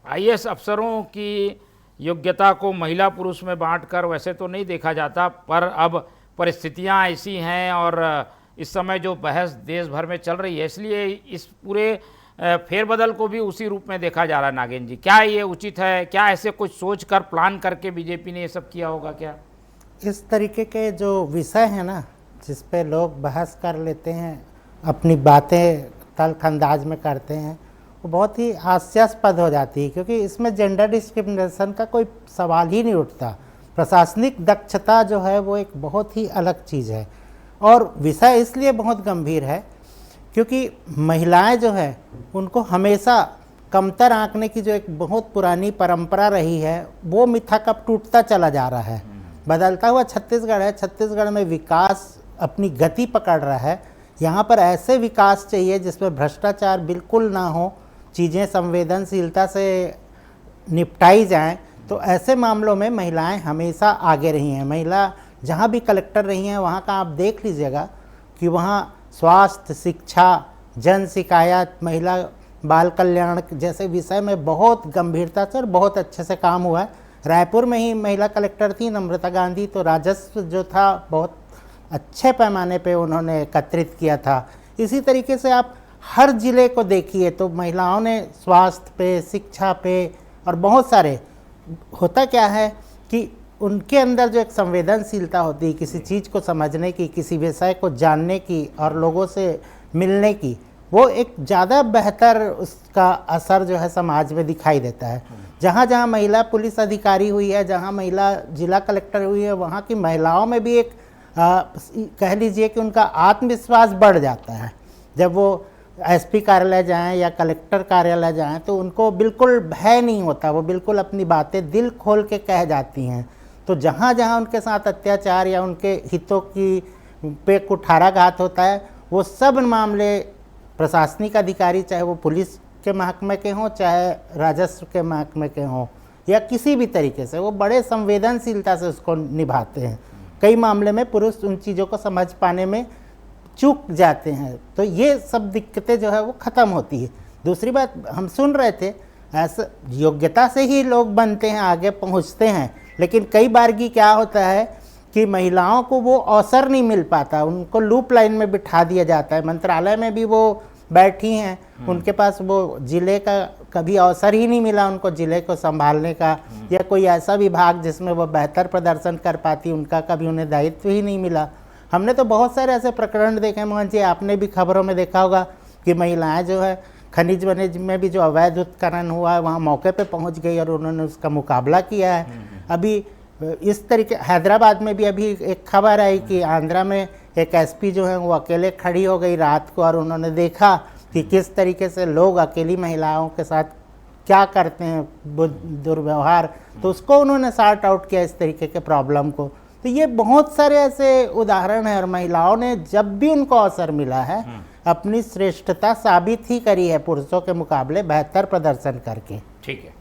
IAS अफसरों की योग्यता को महिला पुरुष में बांटकर वैसे तो नहीं देखा जाता, पर अब परिस्थितियां ऐसी हैं और इस समय जो बहस देश भर में चल रही है, इसलिए इस पूरे फेरबदल को भी उसी रूप में देखा जा रहा है। नागेंद्र जी, क्या ये उचित है? क्या ऐसे कुछ सोच कर प्लान करके बीजेपी ने ये सब किया होगा क्या? इस तरीके के जो विषय हैं ना, जिस पे लोग बहस कर लेते हैं, अपनी बातें तल्ख अंदाज में करते हैं, वो बहुत ही हास्यास्पद हो जाती है, क्योंकि इसमें जेंडर डिस्क्रिमिनेशन का कोई सवाल ही नहीं उठता। प्रशासनिक दक्षता जो है वो एक बहुत ही अलग चीज़ है, और विषय इसलिए बहुत गंभीर है क्योंकि महिलाएं जो है उनको हमेशा कमतर आंकने की जो एक बहुत पुरानी परंपरा रही है, वो मिथक अब टूटता चला जा रहा है। बदलता हुआ छत्तीसगढ़ है, छत्तीसगढ़ में विकास अपनी गति पकड़ रहा है। यहाँ पर ऐसे विकास चाहिए जिसमें भ्रष्टाचार बिल्कुल ना हो, चीज़ें संवेदनशीलता से निपटाई जाएं। तो ऐसे मामलों में महिलाएं हमेशा आगे रही हैं। महिला जहाँ भी कलेक्टर रही हैं, वहाँ का आप देख लीजिएगा कि वहाँ स्वास्थ्य, शिक्षा, जन शिकायत, महिला बाल कल्याण जैसे विषय में बहुत गंभीरता से और बहुत अच्छे से काम हुआ है। रायपुर में ही महिला कलेक्टर थी नम्रता गांधी, तो राजस्व जो था बहुत अच्छे पैमाने पे उन्होंने एकत्रित किया था। इसी तरीके से आप हर ज़िले को देखिए तो महिलाओं ने स्वास्थ्य पे, शिक्षा पे और बहुत सारे, होता क्या है कि उनके अंदर जो एक संवेदनशीलता होती है किसी चीज़ को समझने की, किसी विषय को जानने की और लोगों से मिलने की, वो एक ज़्यादा बेहतर उसका असर जो है समाज में दिखाई देता है। जहाँ जहाँ महिला पुलिस अधिकारी हुई है, जहाँ महिला जिला कलेक्टर हुई है, वहाँ की महिलाओं में भी एक कह लीजिए कि उनका आत्मविश्वास बढ़ जाता है। जब वो एसपी कार्यालय जाएं या कलेक्टर कार्यालय जाएं तो उनको बिल्कुल भय नहीं होता, वो बिल्कुल अपनी बातें दिल खोल के कह जाती हैं। तो जहाँ जहाँ उनके साथ अत्याचार या उनके हितों की पे कुठाराघात होता है, वो सब मामले प्रशासनिक अधिकारी, चाहे वो पुलिस के महकमे के हों, चाहे राजस्व के महकमे के हों, या किसी भी तरीके से, वो बड़े संवेदनशीलता से उसको निभाते हैं। कई मामले में पुरुष उन चीज़ों को समझ पाने में चूक जाते हैं। तो ये सब दिक्कतें जो है वो ख़त्म होती है। दूसरी बात, हम सुन रहे थे ऐसा योग्यता से ही लोग बनते हैं, आगे पहुंचते हैं, लेकिन कई बार की क्या होता है कि महिलाओं को वो अवसर नहीं मिल पाता, उनको लूप लाइन में बिठा दिया जाता है। मंत्रालय में भी वो बैठी हैं, उनके पास वो जिले का कभी अवसर ही नहीं मिला उनको जिले को संभालने का, या कोई ऐसा विभाग जिसमें वो बेहतर प्रदर्शन कर पाती, उनका कभी उन्हें दायित्व ही नहीं मिला। हमने तो बहुत सारे ऐसे प्रकरण देखे हैं मोहन जी, आपने भी खबरों में देखा होगा कि महिलाएं जो है खनिज वनिज में भी जो अवैध उत्खनन हुआ है वहाँ मौके पे पहुँच गई और उन्होंने उसका मुकाबला किया है। अभी इस तरीके हैदराबाद में भी अभी एक खबर आई कि आंध्रा में एक एसपी जो है वो अकेले खड़ी हो गई रात को, और उन्होंने देखा कि किस तरीके से लोग अकेली महिलाओं के साथ क्या करते हैं दुर्व्यवहार, तो उसको उन्होंने सॉर्ट आउट किया इस तरीके के प्रॉब्लम को। तो ये बहुत सारे ऐसे उदाहरण हैं, और महिलाओं ने जब भी उनको अवसर मिला है अपनी श्रेष्ठता साबित ही करी है पुरुषों के मुकाबले बेहतर प्रदर्शन करके। ठीक है।